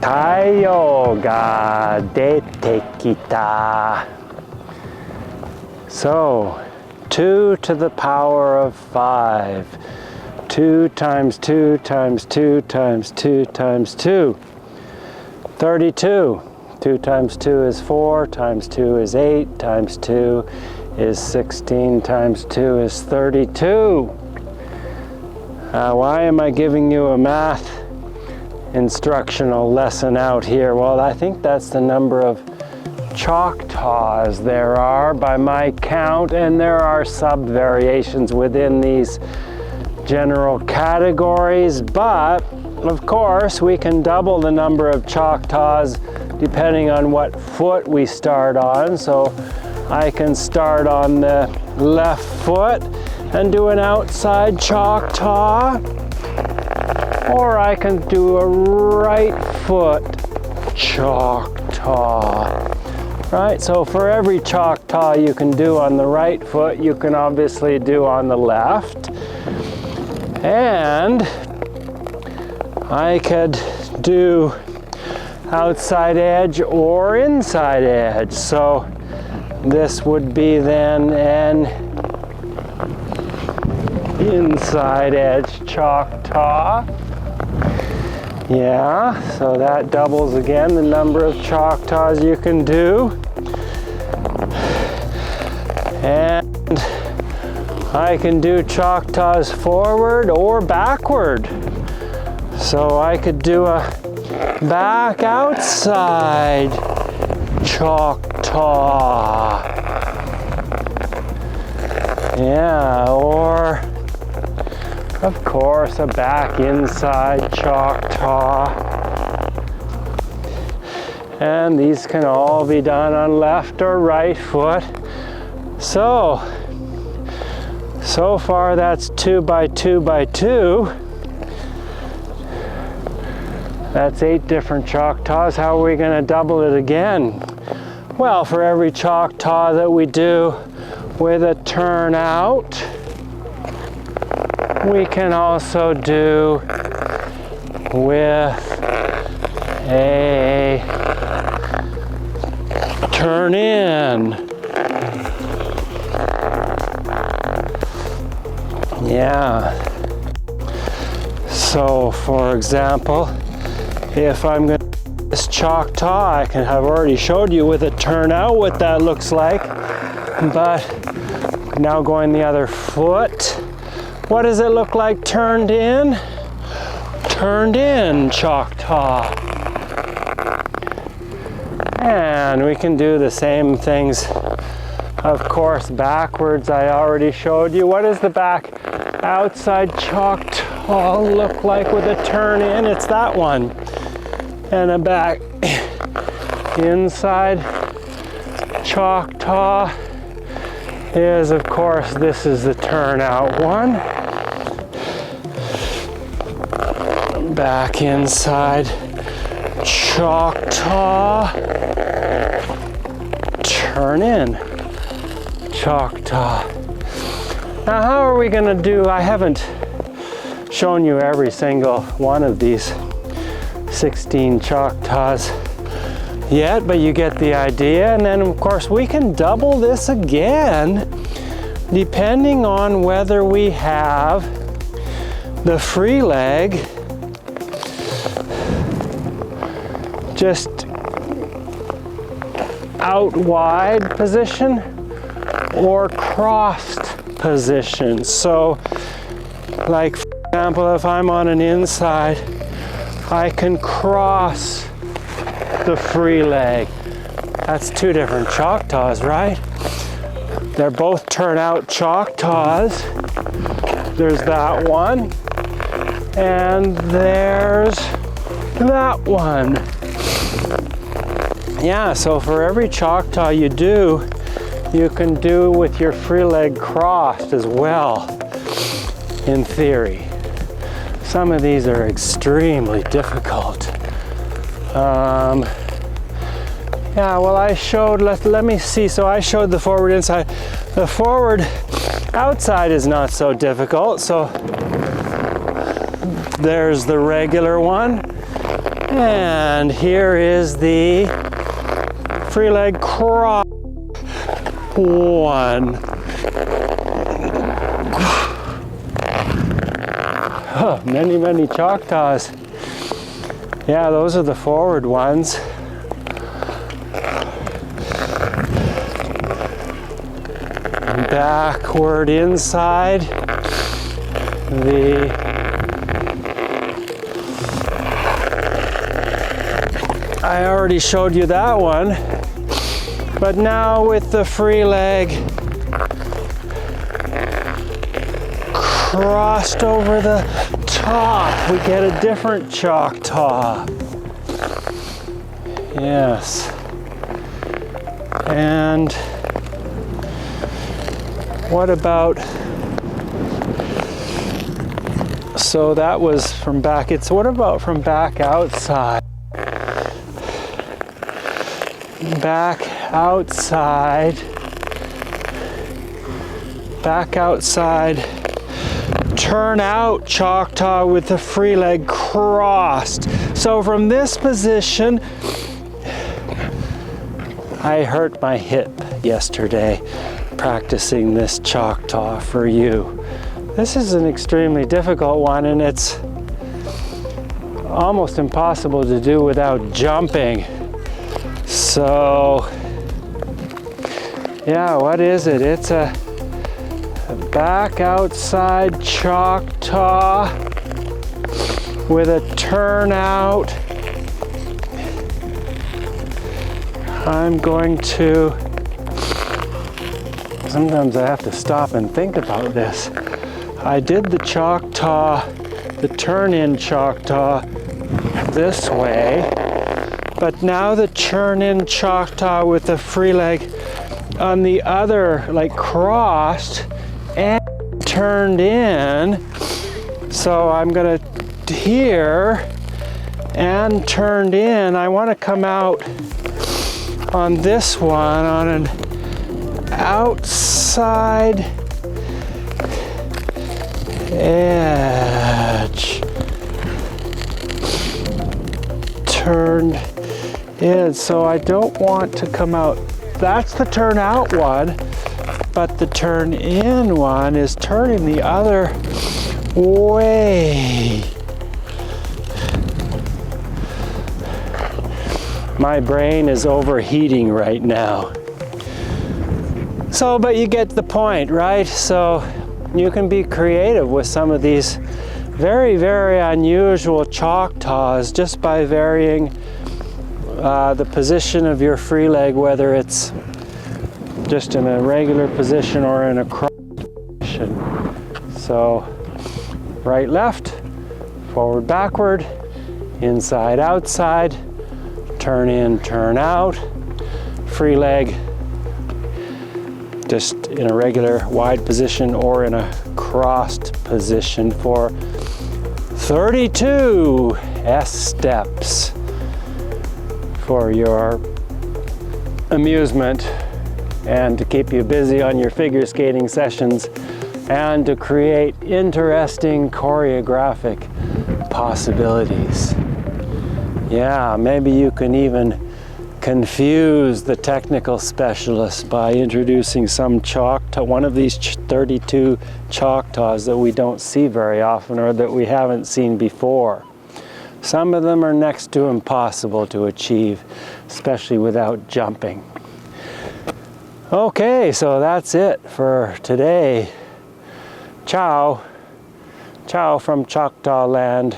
Taiyo ga dete kita. So, 2 to the power of 5. 2 times 2 times 2 times 2 times 2. 32. 2 times 2 is 4, times 2 is 8, times 2 is 16, times 2 is 32. Why am I giving you a math instructional lesson out here? Well, I think that's the number of Choctaws there are by my count, and there are sub-variations within these general categories, but of course we can double the number of Choctaws depending on what foot we start on. So I can start on the left foot and do an outside Choctaw, or I can do a right foot Choctaw. Right, so for every Choctaw you can do on the right foot, you can obviously do on the left. And I could do outside edge or inside edge. So this would be then an inside edge Choctaw. Yeah, so that doubles again the number of Choctaws you can do. And I can do Choctaws forward or backward. So I could do a back outside Choctaw. Yeah, or of course a back inside Choctaw. And these can all be done on left or right foot. So far that's 2 by 2 by 2. That's 8 different Choctaws. How are we going to double it again? Well, for every Choctaw that we do with a turnout, we can also do with a turn in. Yeah. So, for example, if I'm going to do this Choctaw, I can have already showed you with a turnout what that looks like. But now going the other foot, what does it look like turned in? Turned in Choctaw. And we can do the same things, of course, backwards. I already showed you. What does the back outside Choctaw look like with a turn in? It's that one. And a back inside Choctaw is, of course, this is the turnout one. Back inside Choctaw, turn in Choctaw. Now how are we going to do, I haven't shown you every single one of these 16 Choctaws yet, but you get the idea. And then of course we can double this again depending on whether we have the free leg just out wide position or crossed position. So like for example, if I'm on an inside, I can cross the free leg. That's 2 different Choctaws, right? They're both turnout Choctaws. There's that one, and there's that one. Yeah, so for every Choctaw you do, you can do with your free leg crossed as well, in theory. Some of these are extremely difficult. Yeah, well I showed, let me see, so I showed the forward inside. The forward outside is not so difficult, so There's the regular one. And here is the free leg cross. One. Oh, many, many Choctaws. Yeah, those are the forward ones. Backward inside. I already showed you that one, but now with the free leg crossed over the top, we get a different Choctaw. Yes. And what about, so that was from back, what about from back outside? Back outside, turn out Choctaw with the free leg crossed. So from this position, I hurt my hip yesterday practicing this Choctaw for you. This is an extremely difficult one, and it's almost impossible to do without jumping. So, yeah, what is it? It's a back outside Choctaw with a turnout. I'm going to, sometimes I have to stop and think about this. I did the Choctaw, the turn-in Choctaw this way, but now the turn-in Choctaw with the free leg on the other, like crossed and turned in. So I'm gonna here and turned in. I want to come out on this one on an outside edge. Turned in, so I don't want to come out. That's the turn out one, but the turn in one is turning the other way. My brain is overheating right now. So, but you get the point, right? So you can be creative with some of these very, very unusual Choctaws just by varying the position of your free leg, whether it's just in a regular position or in a cross position. So right, left, forward, backward, inside, outside, turn in, turn out, free leg just in a regular wide position or in a crossed position for 32 S steps for your amusement and to keep you busy on your figure skating sessions and to create interesting choreographic possibilities. Yeah, maybe you can even confuse the technical specialists by introducing some Choctaw, one of these 32 Choctaws that we don't see very often or that we haven't seen before. Some of them are next to impossible to achieve, especially without jumping. Okay, so that's it for today. Ciao. Ciao from Choctaw land.